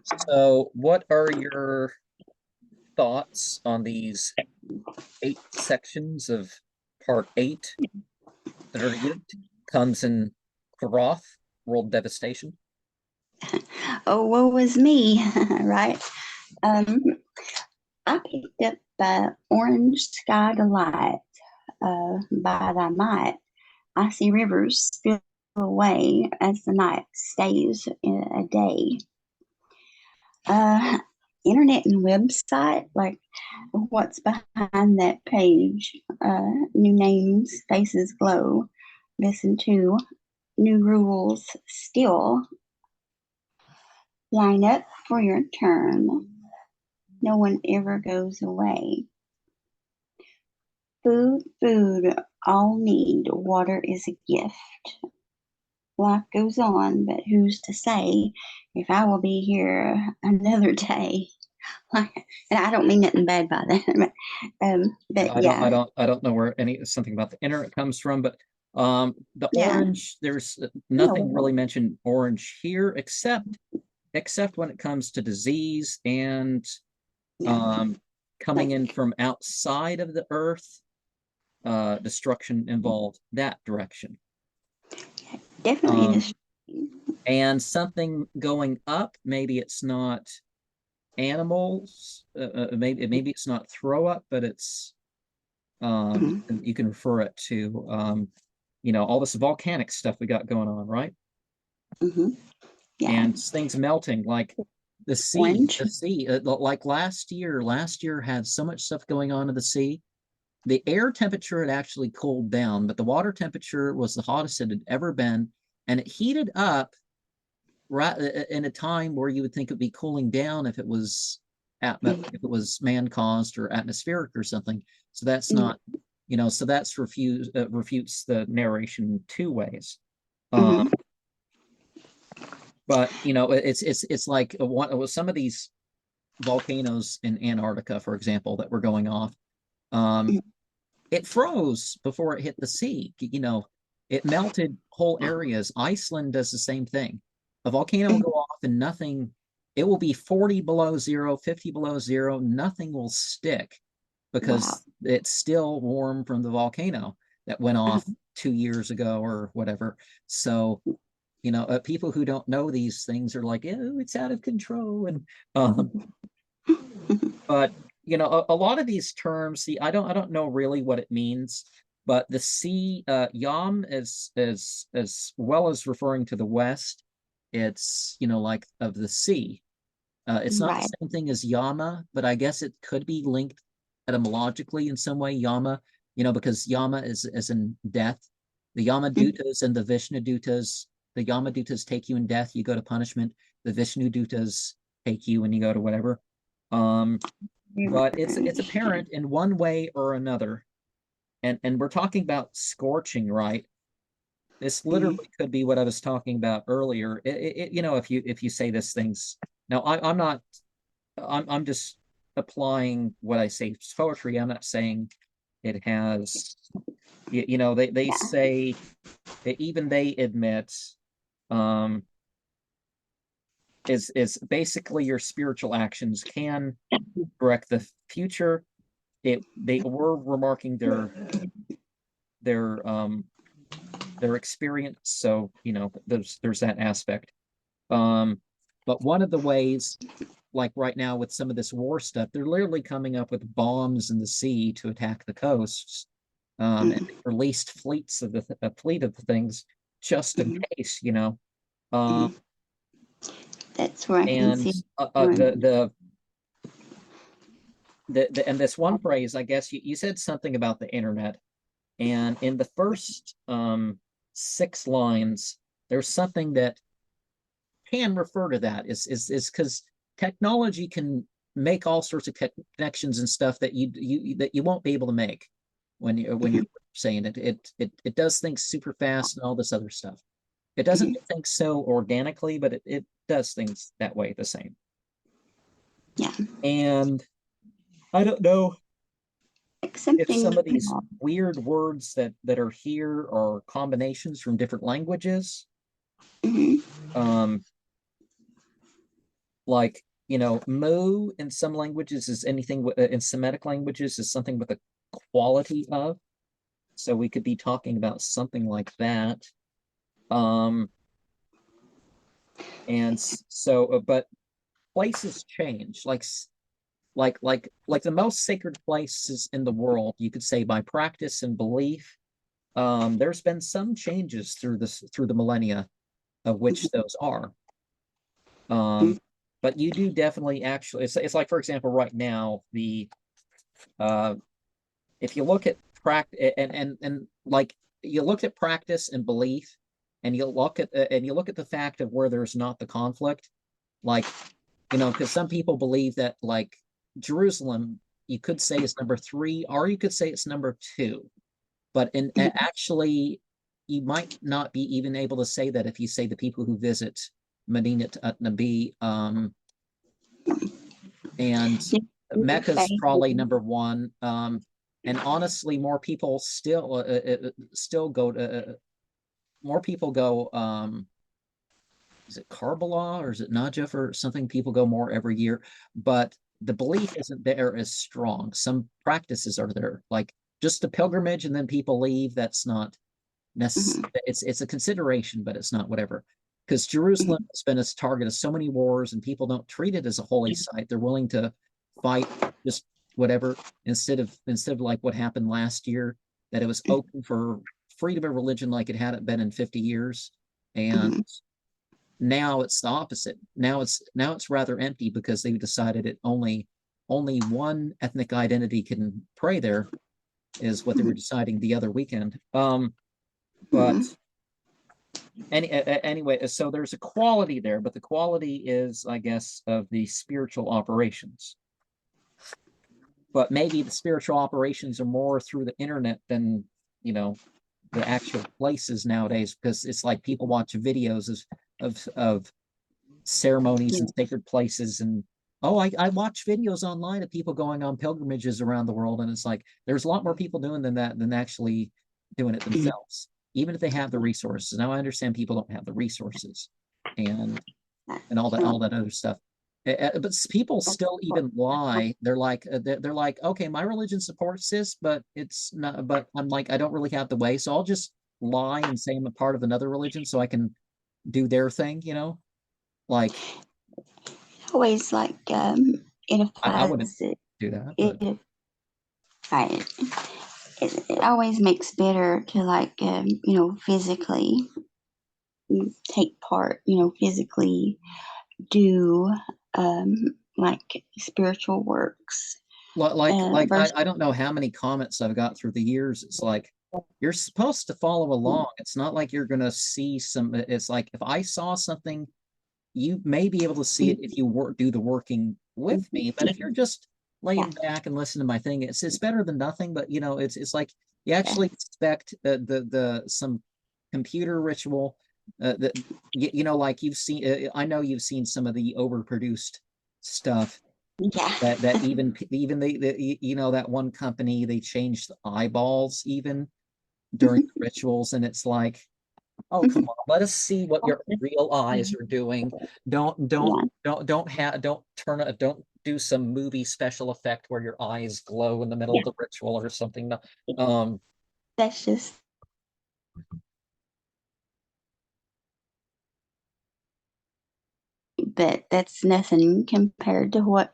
So, what are your thoughts on these 8 sections of part 8 that are comes in Kuroth, World Devastation? Oh, woe was me, right? Um, I picked up Orange Sky Delight by thy might. Icy rivers spill away as the night stays in a day. Uh, Internet and website, like what's behind that page? New names, faces glow. Listen to new rules still. Line up for your turn. No one ever goes away. Food, food, all need. Water is a gift. Life goes on, but who's to say if I will be here another day? And I don't mean nothing bad by that, but yeah, I don't know where something about the internet comes from, but the yeah, orange, there's nothing no, really mentioned orange here, except when it comes to disease and yeah, um coming like in from outside of the earth, destruction involved that direction. definitely Um, this. and something going up, maybe it's not animals, maybe it's not throw up, but it's Mhm, you can refer it to all this volcanic stuff we got going on, right? mhm, yeah, And things melting, like orange. the sea, like last year had so much stuff going on in the sea. The air temperature had actually cooled down, but the water temperature was the hottest it had ever been, and it heated up right in a time where you would think it'd be cooling down if it was man caused or atmospheric or something. So that's Mhm, not, so that's refutes the narration 2 ways. Um, mhm, but it's like some of these volcanoes in Antarctica, for example, that were going off. Um, it froze before it hit the sea. It melted whole areas. Iceland does the same thing. A volcano will mhm. go off and nothing, it will be 40 below zero, 50 below zero. Nothing will stick Wow. because it's still warm from the volcano that went off Uh-huh. 2 years ago or whatever. So, people who don't know these things are like, oh, it's out of control. And but a lot of these terms, see, I don't know really what it means, but the sea, yam, as well as referring to the west, it's like of the sea. It's not the Right. same thing as yama, but I guess it could be linked etymologically in some way. Yama, because yama is as in death. The Mhm. yamadutas and the vishnudutas, the yamadutas take you in death, you go to punishment. The vishnudutas take you and you go to whatever. um but it's apparent in one way or another. And we're talking about scorching, right? This Mhm. literally could be what I was talking about earlier. If you say this things now, I'm not, I'm just applying what I say to poetry. I'm not saying it has, they Yeah. say, even they admit, um is basically your spiritual actions can correct the future. They were remarking their um their experience, so there's that aspect. um but one of the ways, like right now with some of this war stuff, they're literally coming up with bombs in the sea to attack the coasts. And Mhm. they released fleets of a fleet of the things just in Mhm. case. um Mhm. That's where I can and see. Right. and this one phrase, I guess you said something about the internet. And in the first 6 lines, there's something that can refer to that. Is because technology can make all sorts of connections and stuff that you won't be able to make when you're Mhm. saying it. It does things super fast and all this other stuff. It doesn't Mhm. do things so organically, but it does things that way the same. Yeah. And I don't know Like if something. some of these weird words that are here are combinations from different languages. Mhm. Um, like, you know, mo in some languages is anything in Semitic languages is something with a quality of. So we could be talking about something like that. Um, and so, but places change, like the most sacred places in the world, you could say by practice and belief. There's been some changes through the millennia of which those are. But you do definitely actually, it's like, for example, right now, the if you look at practice and like you look at practice and belief, and you look at the fact of where there's not the conflict, like, you know, because some people believe that like Jerusalem, you could say it's number three, or you could say it's number two, but in actually, you might not be even able to say that if you say the people who visit Medinat Nabi, and Mecca's probably number one. And honestly, more people still go to more people go. Is it Karbala or is it Najaf or something? People go more every year, but the belief isn't there as strong. Some practices are there, like just a pilgrimage, and then people leave. That's not necessary. It's a consideration, but it's not whatever. Because Jerusalem has been a target of so many wars, and people don't treat it as a holy site. They're willing to fight just whatever, instead of like what happened last year, that it was open for freedom of religion like it hadn't been in 50 years. And now it's the opposite. Now it's rather empty because they decided it only one ethnic identity can pray there, is what they were deciding the other weekend. But anyway, so there's a quality there, but the quality is, I guess, of the spiritual operations. But maybe the spiritual operations are more through the internet than, you know, the actual places nowadays, because it's like people watch videos of ceremonies and sacred places, and oh, I watch videos online of people going on pilgrimages around the world, and it's like there's a lot more people doing than that than actually doing it themselves, even if they have the resources. Now I understand people don't have the resources and all that other stuff. But people still even lie. They're like, okay, my religion supports this, but it's not. But I'm like, I don't really have the way, so I'll just lie and say I'm a part of another religion so I can do their thing. You know, like always like it I wouldn't applies it, do that, but it, right. It always makes better to like physically take part, physically do like spiritual works versus I don't know how many comments I've got through the years. It's like you're supposed to follow along. It's not like you're gonna see some. It's like if I saw something, you may be able to see it if you do the working with me. But if you're just yeah, laying back and listening to my thing, it's better than nothing. But you know, it's like you actually expect the some computer ritual that you know, like you've seen. I know you've seen some of the overproduced stuff yeah. that even they you know, that one company, they changed the eyeballs even during the rituals, and it's like, oh, come on, let us see what your real eyes are doing. Don't don't Yeah, don't turn it, don't do some movie special effect where your eyes glow in the middle yeah. of the ritual or something. um That's just but that's nothing compared to what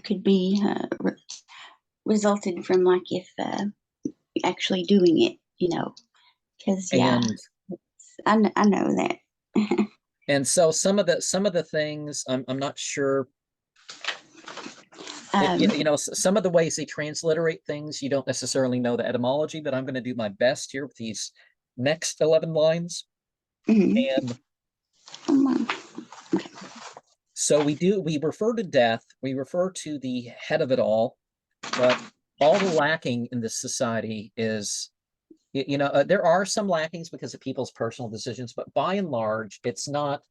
could be resulted from like if actually doing it. Because yeah, and I know that. so some of the things, I'm not sure. um, You know, some of the ways they transliterate things, you don't necessarily know the etymology, but I'm going to do my best here with these next 11 lines. mhm. And Um, so we refer to death, we refer to the head of it all, but all the lacking in this society is, you know, there are some lackings because of people's personal decisions, but by and large, it's not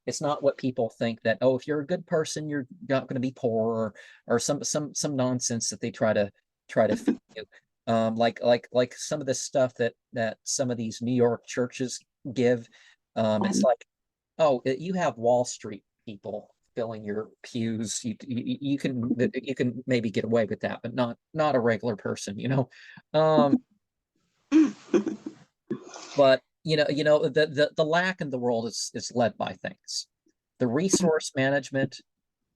what people think, that, oh, if you're a good person, you're not going to be poor, or some nonsense that they try to feed you. Like some of the stuff that some of these New York churches give. It's um, like, oh, you have Wall Street people filling your pews, you can maybe get away with that, but not a regular person, you know. But the lack in the world is led by things. The resource management,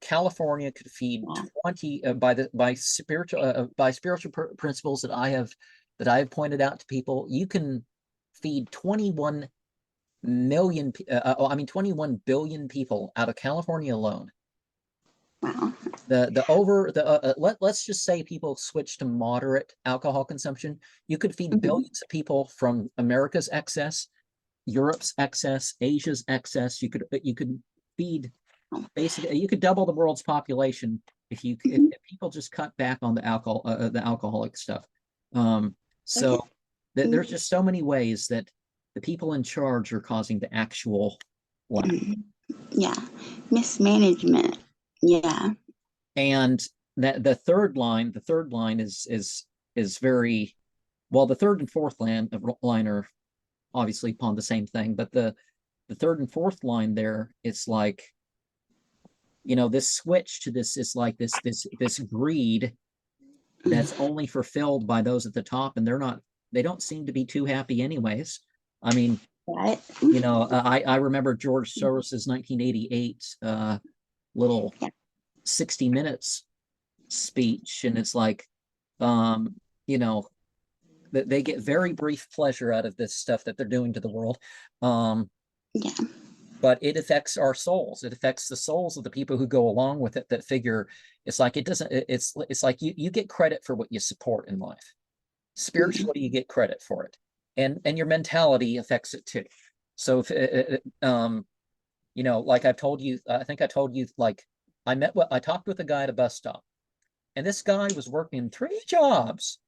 California could feed 20 by spiritual principles that I have pointed out to people. You can feed 21 million, 21 billion people out of California alone. Wow. Let's just say people switch to moderate alcohol consumption. You could feed billions of people from America's excess, Europe's excess, Asia's excess. You could feed basically, you could double the world's population if people just cut back on the alcoholic stuff. So there's just so many ways that the people in charge are causing the actual lack. Yeah, mismanagement. Yeah. And that the third line is very well. The third and fourth line are obviously upon the same thing, but the third and fourth line there, it's like, this switch to this is like this greed that's only fulfilled by those at the top, and they don't seem to be too happy anyways. I mean, Right. I remember George Soros's 1988 little 60 Minutes speech, and it's like, they get very brief pleasure out of this stuff that they're doing to the world. Yeah. But it affects our souls. It affects the souls of the people who go along with it, that figure it's like it doesn't, it's like you get credit for what you support in life. Spiritually, you get credit for it. And your mentality affects it too. So if like I've told you, I think I told you, like I talked with a guy at a bus stop, and this guy was working three jobs.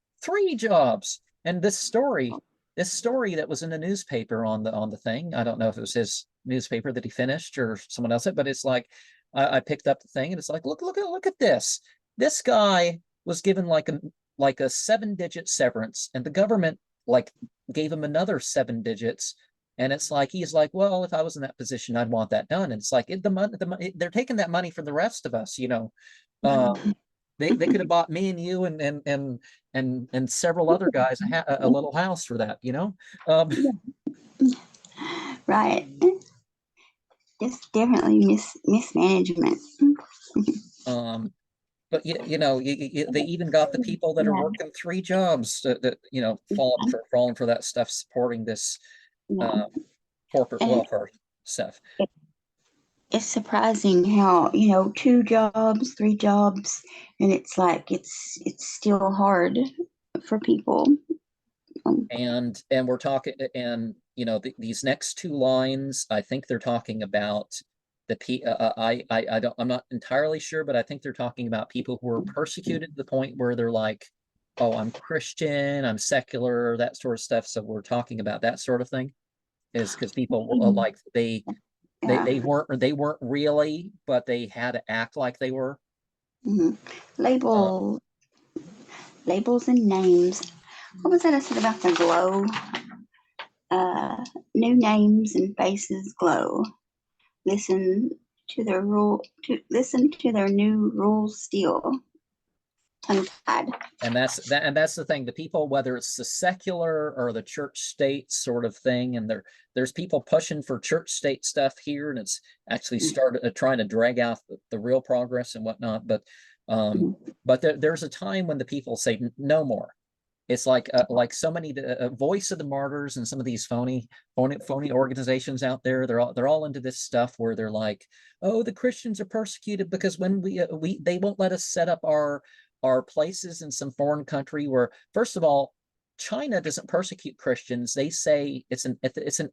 And this story that was in the newspaper on the thing, I don't know if it was his newspaper that he finished or someone else, but it's like I picked up the thing, and it's like, look at this. This guy was given like a 7-digit severance, and the government like gave him another 7 digits. And it's like, he's like, well, if I was in that position, I'd want that done. And it's like, the money, they're taking that money from the rest of us, They could have bought me and you and several other guys a little house for that, Right. Just definitely mismanagement. But they even got the people that are working 3 jobs that falling for that stuff, supporting this corporate welfare stuff. It's surprising how 2 jobs, 3 jobs, and it's like it's still hard for people. And we're talking, and these next 2 lines, I think they're talking about I'm not entirely sure, but I think they're talking about people who are persecuted to the point where they're like, oh, I'm Christian, I'm secular, that sort of stuff. So we're talking about that sort of thing, is because people like they weren't really, but they had to act like they were. Labels and names. What was that I said about the glow? New names and faces glow. Listen to their new rules still. Tongue-tied. And that's the thing. The people, whether it's the secular or the church state sort of thing, and there's people pushing for church state stuff here, and it's actually started trying to drag out the real progress and whatnot. But there's a time when the people say no more. It's like so many Voice of the Martyrs and some of these phony organizations out there. They're all into this stuff where they're like, oh, the Christians are persecuted because when they won't let us set up our places in some foreign country, where, first of all, China doesn't persecute Christians. They say it's an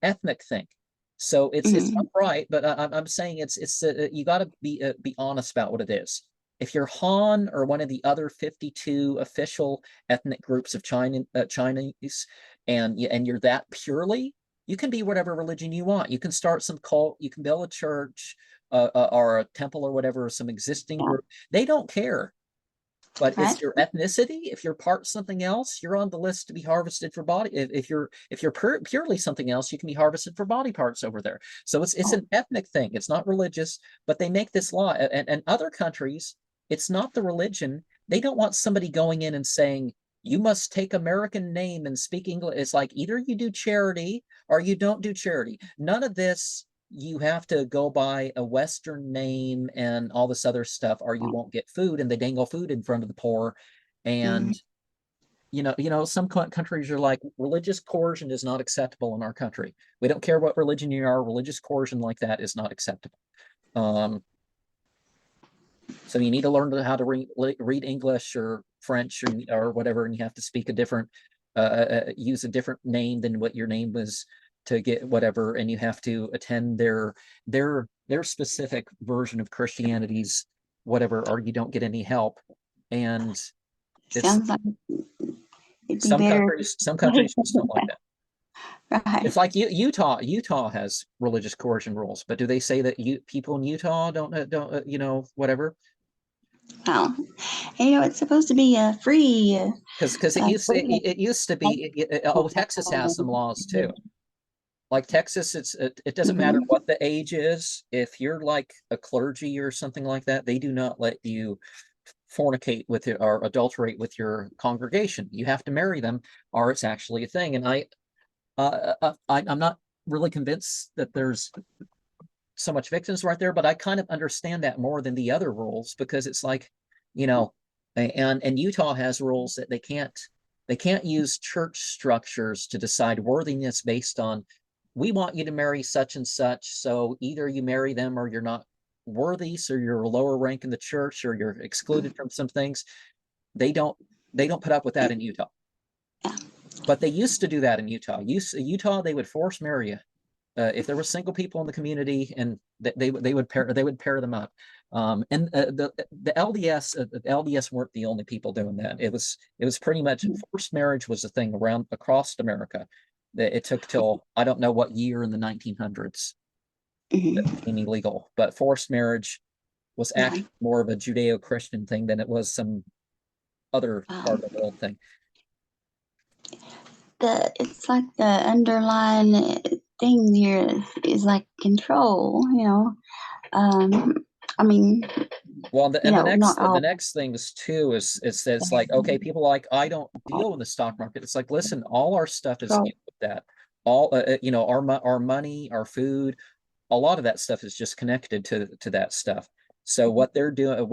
ethnic thing. So it's not right, but I'm saying it's you got to be honest about what it is. If you're Han or one of the other 52 official ethnic groups of Chinese, and you're that purely, you can be whatever religion you want. You can start some cult. You can build a church or a temple or whatever, some existing group. They don't care. But Right. it's your ethnicity. If you're part something else, you're on the list to be harvested for body. If you're purely something else, you can be harvested for body parts over there. So it's an ethnic thing. It's not religious, but they make this law. And other countries, it's not the religion. They don't want somebody going in and saying, you must take American name and speak English. It's like either you do charity or you don't do charity. None of this, you have to go by a Western name and all this other stuff, or you won't get food, and they dangle food in front of the poor. And some countries are like, religious coercion is not acceptable in our country. We don't care what religion you are, religious coercion like that is not acceptable. So you need to learn how to read English or French or whatever, and you have to speak a different, use a different name than what your name was to get whatever, and you have to attend their specific version of Christianity's whatever, or you don't get any help. And Sounds like it'd be some better. countries just don't like that. Right. It's like Utah has religious coercion rules, but do they say that people in Utah don't whatever? Well, it's supposed to be a free. Because it used to be. Texas has some laws too. Like Texas, it doesn't matter what the age is. If you're like a clergy or something like that, they do not let you fornicate with it or adulterate with your congregation. You have to marry them, or it's actually a thing. And I'm not really convinced that there's so much victims right there, but I kind of understand that more than the other rules, because it's like, and Utah has rules that they can't use church structures to decide worthiness based on, we want you to marry such and such, so either you marry them or you're not worthy, so you're a lower rank in the church or you're excluded from some things. They don't put up with that in Utah. But they used to do that in Utah. Utah, they would force marry you. If there were single people in the community, and they would pair them up. And the LDS weren't the only people doing that. It was pretty much, forced marriage was a thing across America. It took till I don't know what year in the 1900s that became illegal, but forced marriage was actually more of a Judeo-Christian thing than it was some other part of the world thing. It's like the underlying thing here is like control, I mean, well, the next things too is it's like, okay, people are like, I don't deal in the stock market. It's like, listen, all our stuff is with that. All our money, our food, a lot of that stuff is just connected to that stuff. So what they're doing,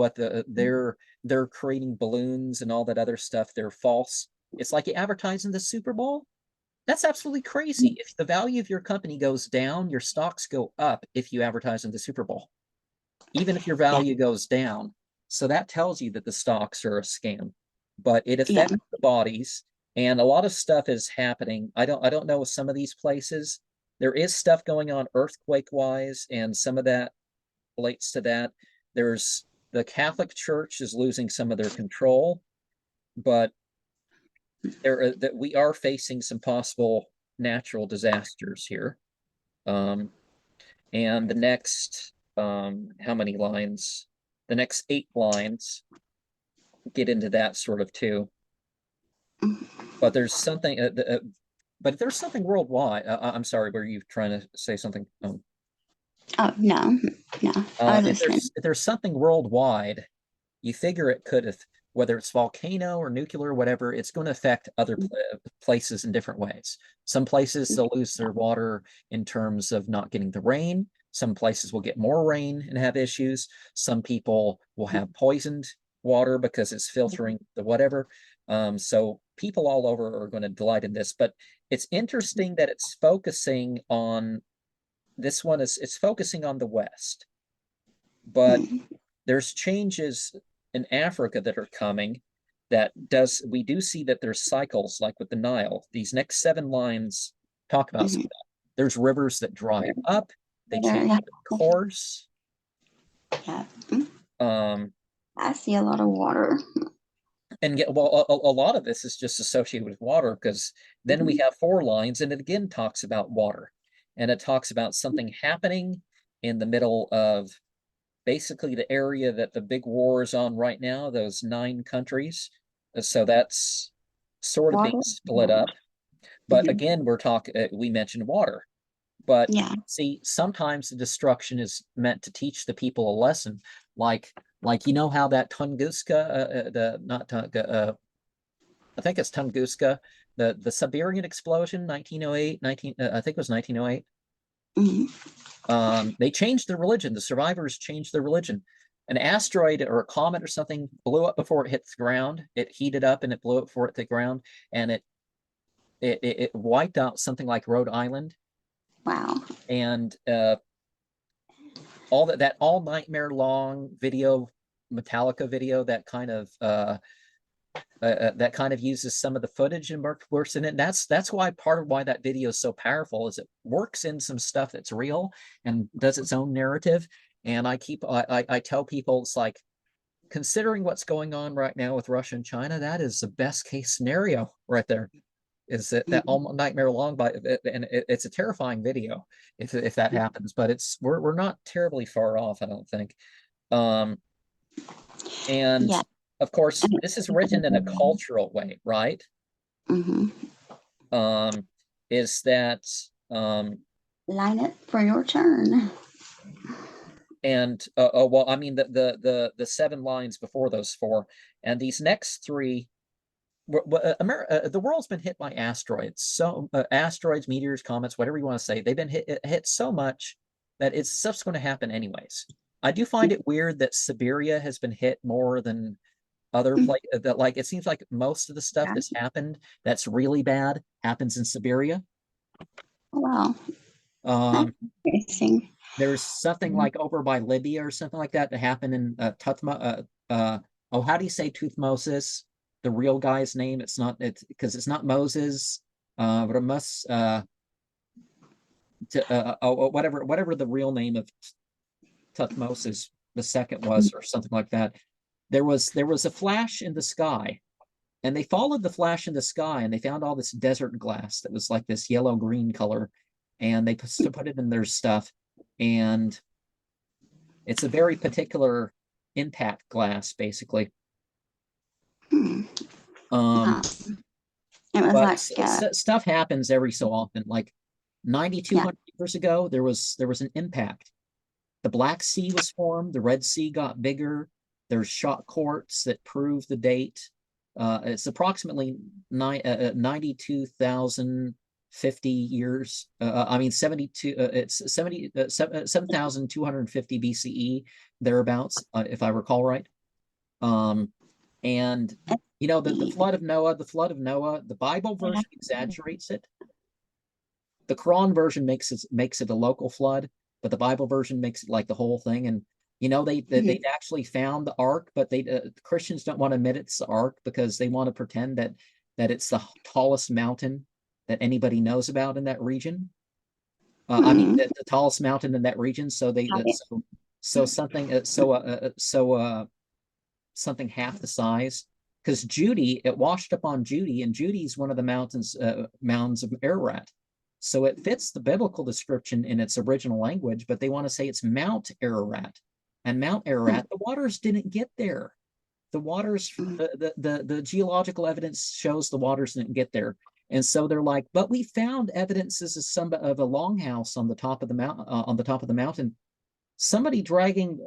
they're creating balloons and all that other stuff. They're false. It's like you advertise in the Super Bowl. That's absolutely crazy. If the value of your company goes down, your stocks go up if you advertise in the Super Bowl, even if your value goes down. So that tells you that the stocks are a scam, but it affects the bodies, and a lot of stuff is happening. I don't know with some of these places. There is stuff going on earthquake wise, and some of that relates to that. There's the Catholic Church is losing some of their control, but that we are facing some possible natural disasters here. And the next how many lines? The next 8 lines get into that sort of too. But there's something but there's something worldwide. I'm sorry, were you trying to say something? Oh, no. If there's something worldwide, you figure it could have, whether it's volcano or nuclear, whatever, it's going to affect other places in different ways. Some places they'll lose their water in terms of not getting the rain. Some places will get more rain and have issues. Some people will have poisoned water because it's filtering the whatever. So people all over are going to delight in this, but it's interesting that it's focusing on this one. It's focusing on the West, but there's changes in Africa that are coming we do see that there's cycles, like with the Nile. These next 7 lines talk about some of that. There's rivers that dry up, they change the course. I see a lot of water. And a lot of this is just associated with water, because then we have 4 lines, and it again talks about water, and it talks about something happening in the middle of basically the area that the big war is on right now, those 9 countries. So that's sort of being Water. split up. But Mhm. again, we mentioned water. But Yeah. see, sometimes the destruction is meant to teach the people a lesson. Like you know how that Tunguska, the not Tunga, I think it's Tunguska, the Siberian explosion, 1908, I think it was 1908. Mhm. They changed their religion. The survivors changed their religion. An asteroid or a comet or something blew up before it hit the ground. It heated up and it blew up before it hit the ground, and it wiped out something like Rhode Island. Wow. And all that all nightmare long video, Metallica video, that kind of uses some of the footage and works in it. And that's why part of why that video is so powerful is it works in some stuff that's real and does its own narrative. And I tell people, it's like, considering what's going on right now with Russia and China, that is the best case scenario right there. Is that Mhm. all nightmare long, and it's a terrifying video if that happens, but we're not terribly far off, I don't think. Um, and Yeah. of course, this is written in a cultural way, right? Mm-hmm. Um, is that Line up for your turn. and well, I mean the 7 lines before those 4, and these next 3. The world's been hit by asteroids, so asteroids, meteors, comets, whatever you want to say. They've been hit so much that it's stuff's going to happen anyways. I do find it weird that Siberia has been hit more than other places. That, like, it seems like most of the stuff that's happened that's really bad happens in Siberia. Wow. That's Um, interesting. there's something like over by Libya or something like that that happened in oh, how do you say Tuthmosis? The real guy's name. It's because it's not Moses, but it must whatever the real name of Tuthmosis the second was, or something like that. There was a flash in the sky, and they followed the flash in the sky, and they found all this desert glass that was like this yellow green color, and they put it in their stuff, and it's a very particular impact glass, basically. Hmm. Um, It was but like, stuff happens every so often. Like yeah. 9,200 years ago, there was an impact. The Black Sea was formed. The Red Sea got bigger. There's shot quartz that prove the date. It's approximately 92,050 years. I mean, 72. It's 7,250 BCE thereabouts, if I recall right. And the flood of Noah, the Bible version exaggerates it. The Quran version makes it a local flood, but the Bible version makes it like the whole thing. And they actually found the ark, but Christians don't want to admit it's the ark because they want to pretend that it's the tallest mountain that anybody knows about in that region. I mean, the tallest mountain in that region. So they something half the size, because it washed up on Judy, and Judy's one of the mounds of Ararat. So it fits the biblical description in its original language, but they want to say it's Mount Ararat. And Mount Ararat, the waters didn't get there. The waters, the geological evidence shows the waters didn't get there. And so they're like, but we found evidences of a longhouse on the top of the mountain. Somebody dragging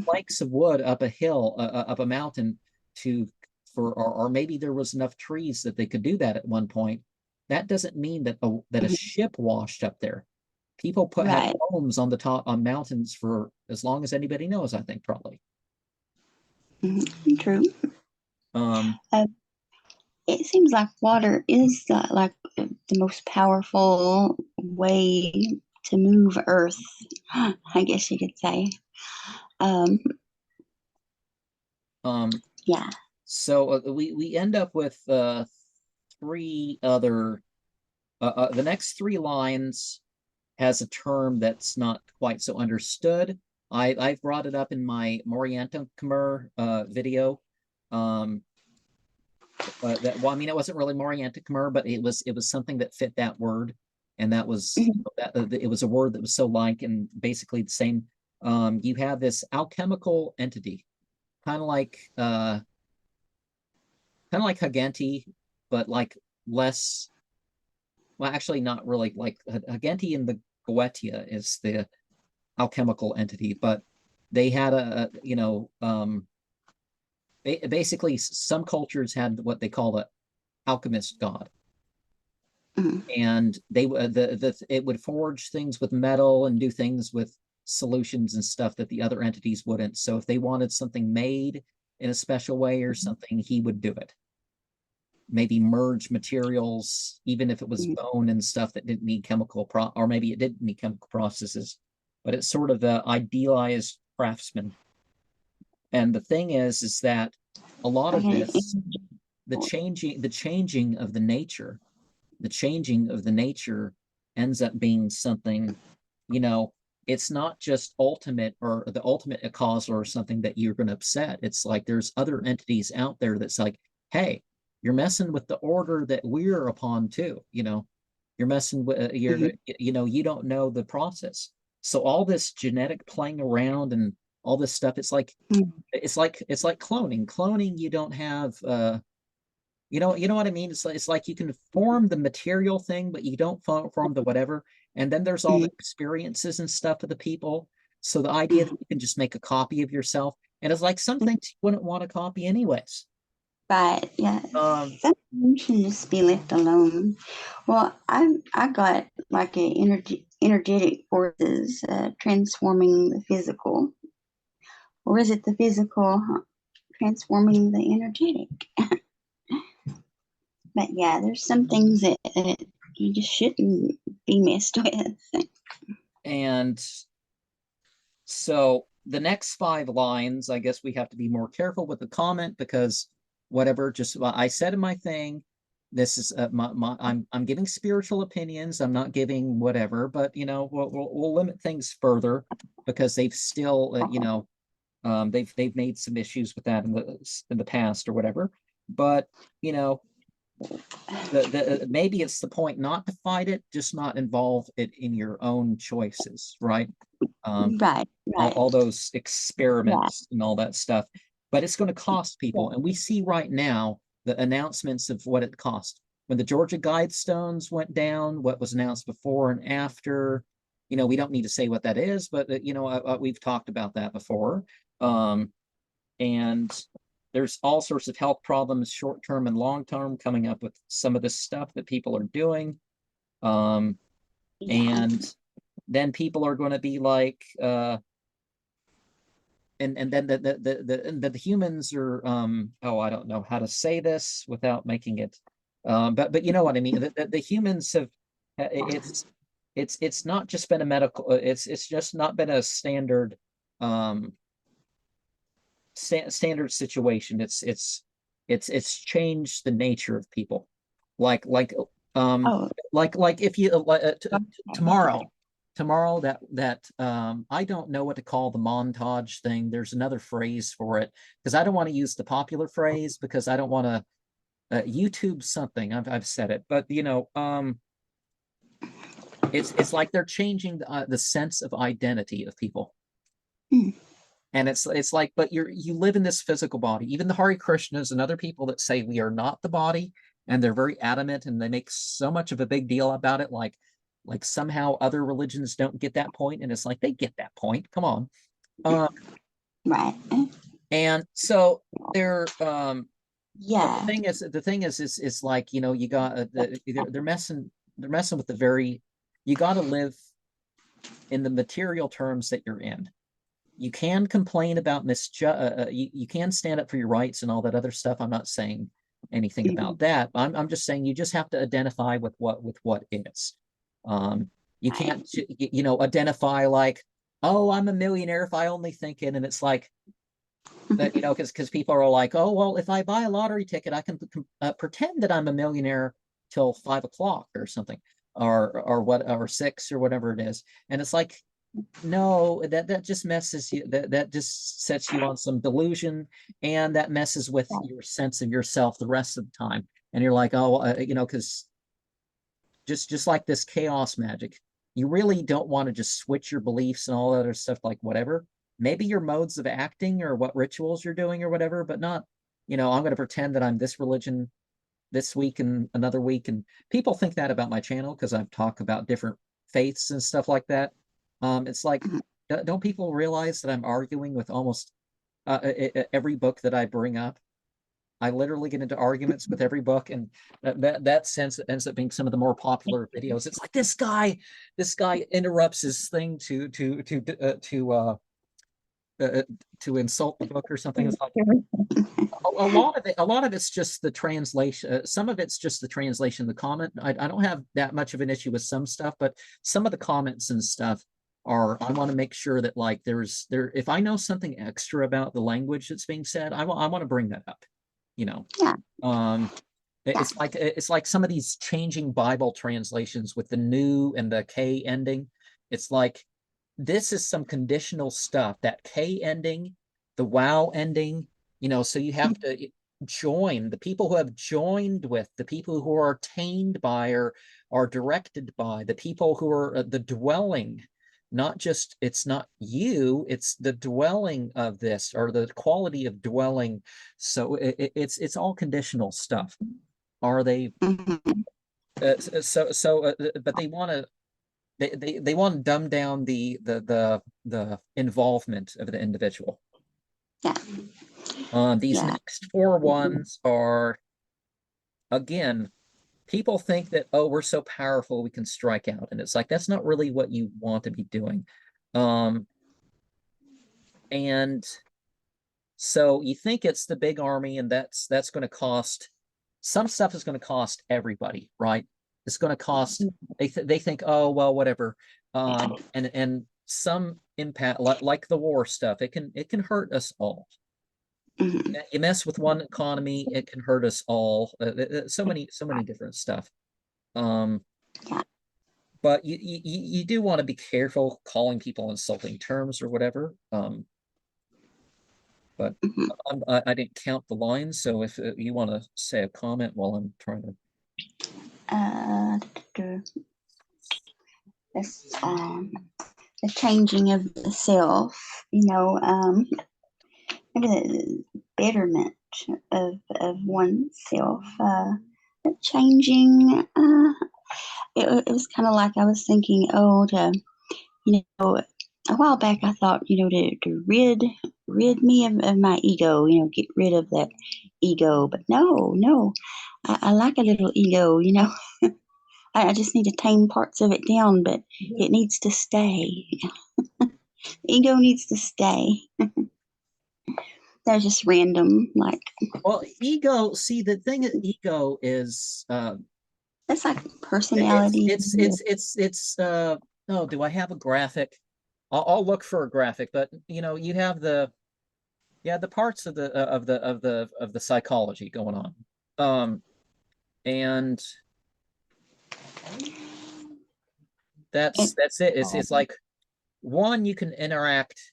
planks of wood up a hill, up a mountain or maybe there was enough trees that they could do that at one point. That doesn't mean that a ship washed up there. People had Right. homes on mountains for as long as anybody knows, I think, probably. True. Um, It seems like water is like the most powerful way to move Earth, I guess you could say. Um, yeah. so we end up with 3 other. The next 3 lines has a term that's not quite so understood. I've brought it up in my Moriantum Khmer video. I mean, it wasn't really Moriantic Khmer, but it was something that fit that word, and that was it was a word that was so like and basically the same. You have this alchemical entity, kind of like Hagenti, but like less. Well, actually, not really. Like Hagenti and the Goetia is the alchemical entity, but they had basically some cultures had what they call the alchemist god, Mm-hmm. and it would forge things with metal and do things with solutions and stuff that the other entities wouldn't. So if they wanted something made in a special way or something, he would do it. Maybe merge materials, even if it was bone and stuff that didn't need or maybe it didn't need chemical processes, but it's sort of the idealized craftsman. And the thing is that a lot of Okay. this, the changing of the nature, ends up being something, it's not just ultimate or the ultimate cause or something that you're going to upset. It's like there's other entities out there that's like, hey, you're messing with the order that we're upon too. You're messing with you don't know the process. So all this genetic playing around and all this stuff, it's like cloning. Cloning, you don't have you know what I mean? It's like you can form the material thing, but you don't form the whatever. And then there's all the experiences and stuff of the people. So the idea that you can just make a copy of yourself, and it's like some things you wouldn't want to copy anyways. But yeah, some should just be left alone. Well, I got like a energetic forces transforming the physical, or is it the physical transforming the energetic? But yeah, there's some things that you just shouldn't be messed with. And so the next 5 lines, I guess we have to be more careful with the comment because whatever, just I said in my thing, this is I'm giving spiritual opinions. I'm not giving whatever, but we'll limit things further because they've still they've made some issues with that in the past or whatever. But maybe it's the point not to fight it, just not involve it in your own choices, right? Right, all right. those Yeah, experiments and all that stuff, but it's going to cost people. And we see right now the announcements of what it cost. When the Georgia Guidestones went down, what was announced before and after, we don't need to say what that is, but we've talked about that before. And there's all sorts of health problems, short term and long term, coming up with some of this stuff that people are doing. yeah. And then people are going to be like, and then the humans are I don't know how to say this without making it but you know what I mean. The humans have it's not just been a medical it's just not been a standard um standard situation. It's changed the nature of people, like um Oh, like if you okay. tomorrow that I don't know what to call the montage thing. There's another phrase for it because I don't want to use the popular phrase because I don't want to YouTube something. I've said it, but it's like they're changing the sense of identity of people. Hmm. And it's like, but you live in this physical body. Even the Hare Krishnas and other people that say we are not the body, and they're very adamant and they make so much of a big deal about it, like somehow other religions don't get that point, and it's like they get that point. Come on. Right. And so they're but Yeah. the thing is like you got they're messing with the very, you got to live in the material terms that you're in. You can complain about you can stand up for your rights and all that other stuff. I'm not saying anything about that. I'm just saying you just have to identify with what is. You Right. can't identify like, oh, I'm a millionaire if I only think it. And it's like that, because people are like, oh, well, if I buy a lottery ticket, I can pretend that I'm a millionaire till 5 o'clock or something, or 6 or whatever it is. And it's like, no, that just messes you, that just sets you on some delusion, and that messes with your sense of yourself the rest of the time. And you're like, oh, because just like this chaos magic, you really don't want to just switch your beliefs and all that other stuff, like whatever. Maybe your modes of acting or what rituals you're doing or whatever, but not, I'm going to pretend that I'm this religion this week and another week. And people think that about my channel because I've talked about different faiths and stuff like that. It's like, don't people realize that I'm arguing with almost every book that I bring up? I literally get into arguments with every book, and that sense ends up being some of the more popular videos. It's like this guy interrupts his thing to insult the book or something. It's like a lot of it's just the translation. Some of it's just the translation. The comment. I don't have that much of an issue with some stuff, but some of the comments and stuff are. I want to make sure that like if I know something extra about the language that's being said, I want to bring that up. Yeah. It's like some of these changing Bible translations with the new and the K ending. It's like this is some conditional stuff, that K ending, the wow ending, so you have to join the people who have joined with the people who are attained by or are directed by the people who are the dwelling, not just, it's not you, it's the dwelling of this or the quality of dwelling. So it's all conditional stuff. Are they? But they want to they want to dumb down the involvement of the individual. Yeah. These next four ones are, again, people think that, oh, we're so powerful we can strike out, and it's like that's not really what you want to be doing. And so you think it's the big army, and that's going to cost, some stuff is going to cost everybody, right? It's going to cost, they think, oh well, whatever. And some impact, like the war stuff, it can hurt us all. You mess with one economy, it can hurt us all. So many different stuff. But you do want to be careful calling people insulting terms or whatever. But I didn't count the lines, so if you want to say a comment while I'm trying to. This, the changing of the self, maybe the betterment of oneself, changing. It was kind of like I was thinking, a while back I thought, to rid me of my ego, get rid of that ego. But no, I like a little ego, I just need to tame parts of it down, but it needs to stay. Ego needs to stay. They're just random, like. Well, ego. See, the thing is, ego is. That's like personality. Oh, do I have a graphic? I'll look for a graphic, but you have the parts of the psychology going on. And that's it. It's like, one, you can interact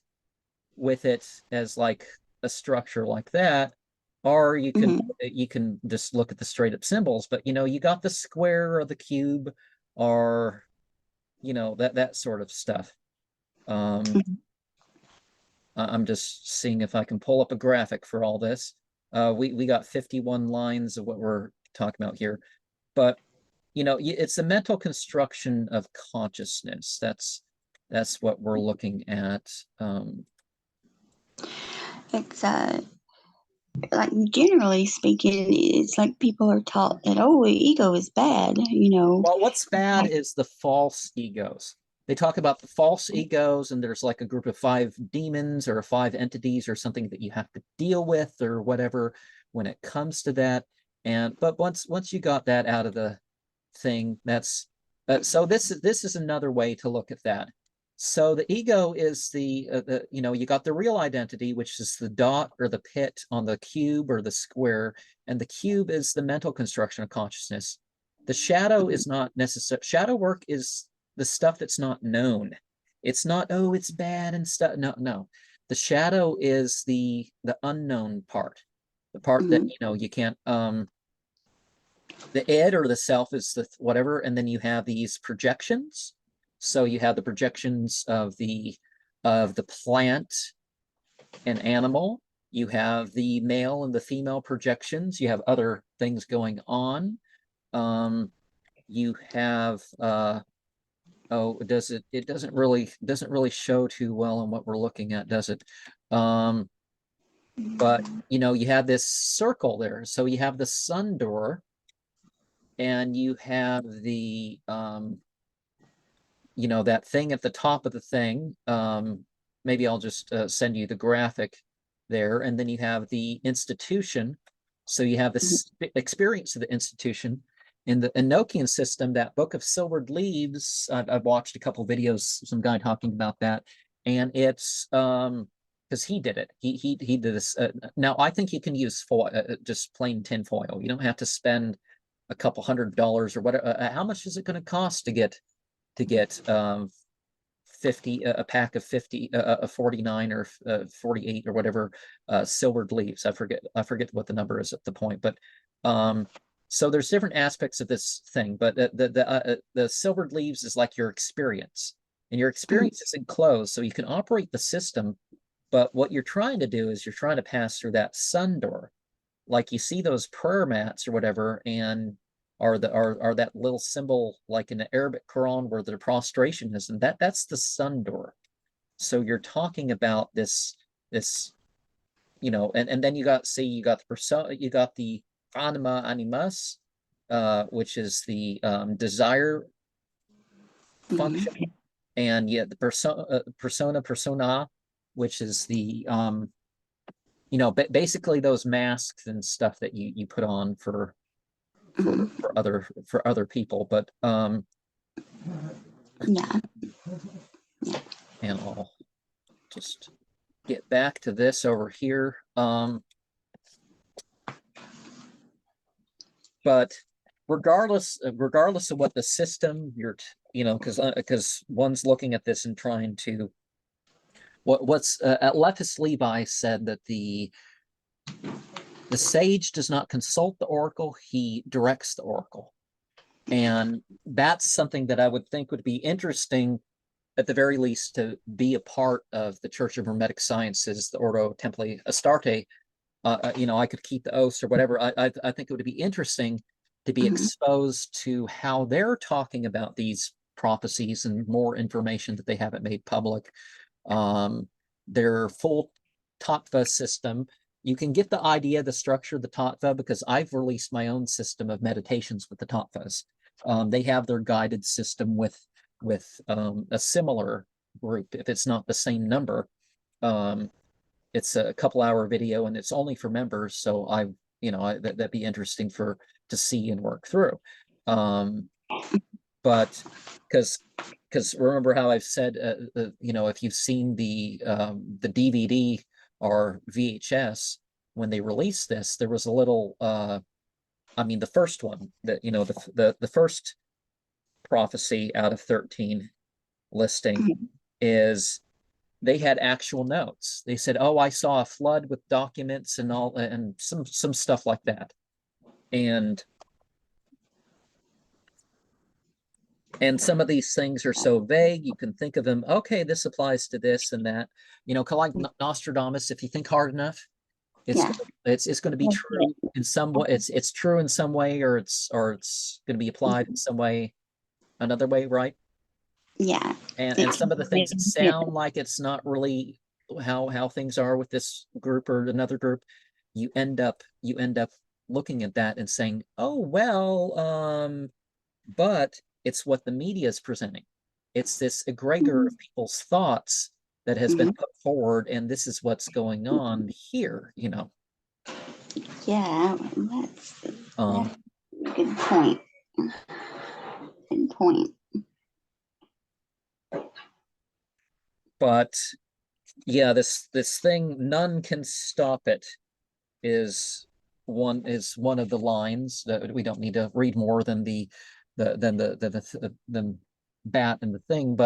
with it as like a structure like that, or you can just look at the straight up symbols. But you got the square or the cube, or that sort of stuff. I'm just seeing if I can pull up a graphic for all this. We got 51 lines of what we're talking about here, but it's a mental construction of consciousness. That's what we're looking at. It's like, generally speaking, it's like people are taught that, ego is bad. Well, what's bad is the false egos. They talk about the false egos, and there's like a group of 5 demons or 5 entities or something that you have to deal with or whatever when it comes to that. But once you got that out of the thing, that's so this is another way to look at that. So the ego is the you got the real identity, which is the dot or the pit on the cube or the square, and the cube is the mental construction of consciousness. The shadow is not necessary. Shadow work is the stuff that's not known. It's not, oh, it's bad and stuff. No. The shadow is the unknown part, the part that you can't. The id or the self is the whatever, and then you have these projections, So you have the projections of the plant and animal. You have the male and the female projections. You have other things going on. You have oh, it doesn't really show too well on what we're looking at, does it? But you know, you have this circle there. So you have the sun door, and you have the you know, that thing at the top of the thing. Maybe I'll just send you the graphic there, and then you have the institution. So you have this experience of the institution. In the Enochian system, that Book of Silvered Leaves, I've watched a couple videos, some guy talking about that, and it's because he did it. He did this. Now I think you can use foil, just plain tin foil. You don't have to spend a couple $100 or whatever. How much is it going to cost to get 50 a pack of 50 49 or 48 or whatever silvered leaves. I forget what the number is at the point, but so there's different aspects of this thing, but the silvered leaves is like your experience, and your experience is enclosed, so you can operate the system. But what you're trying to do is you're trying to pass through that sun door, like you see those prayer mats or whatever, and are that little symbol like in the Arabic Quran where the prostration is, and that's the sun door. So you're talking about this, you know, and then you got the persona, you got the anima animus, which is the desire function, and yeah, the persona, which is the you know, basically those masks and stuff that you put on for other people. But yeah. and I'll just get back to this over here. But regardless of what the system you're, you know, because one's looking at this and trying to what's Lephus Levi said that the sage does not consult the oracle, he directs the oracle. And that's something that I would think would be interesting, at the very least, to be a part of the Church of Hermetic Sciences, the Ordo Templi Astartes. You know, I could keep the oaths or whatever. I think it would be interesting to be exposed to how they're talking about these prophecies and more information that they haven't made public. Their full tattva system. You can get the idea, the structure of the tattva, because I've released my own system of meditations with the tattvas. They have their guided system with a similar group, if it's not the same number. It's a couple-hour video, and it's only for members, so you know, that'd be interesting to see and work through. But because remember how I've said, you know, if you've seen the DVD or VHS, when they released this, there was a little I mean, the first one, that, you know, the first prophecy out of 13 listing is they had actual notes. They said, "Oh, I saw a flood with documents and all," and some stuff like that. And some of these things are so vague, you can think of them, okay, this applies to this and that. You know, like Nostradamus, if you think hard enough, it's going to be true in some way. It's true in some way, or it's going to be applied in some way, another way, right? Yeah. And some of the things that sound like it's not really how things are with this group or another group, you end up looking at that and saying, oh well, but it's what the media is presenting. It's this egregor of people's thoughts that has been put forward, and this is what's going on here, you know. Yeah, that's a good point. Good point. But yeah, this thing, none can stop it, is one of the lines that we don't need to read more than the bat and the thing. But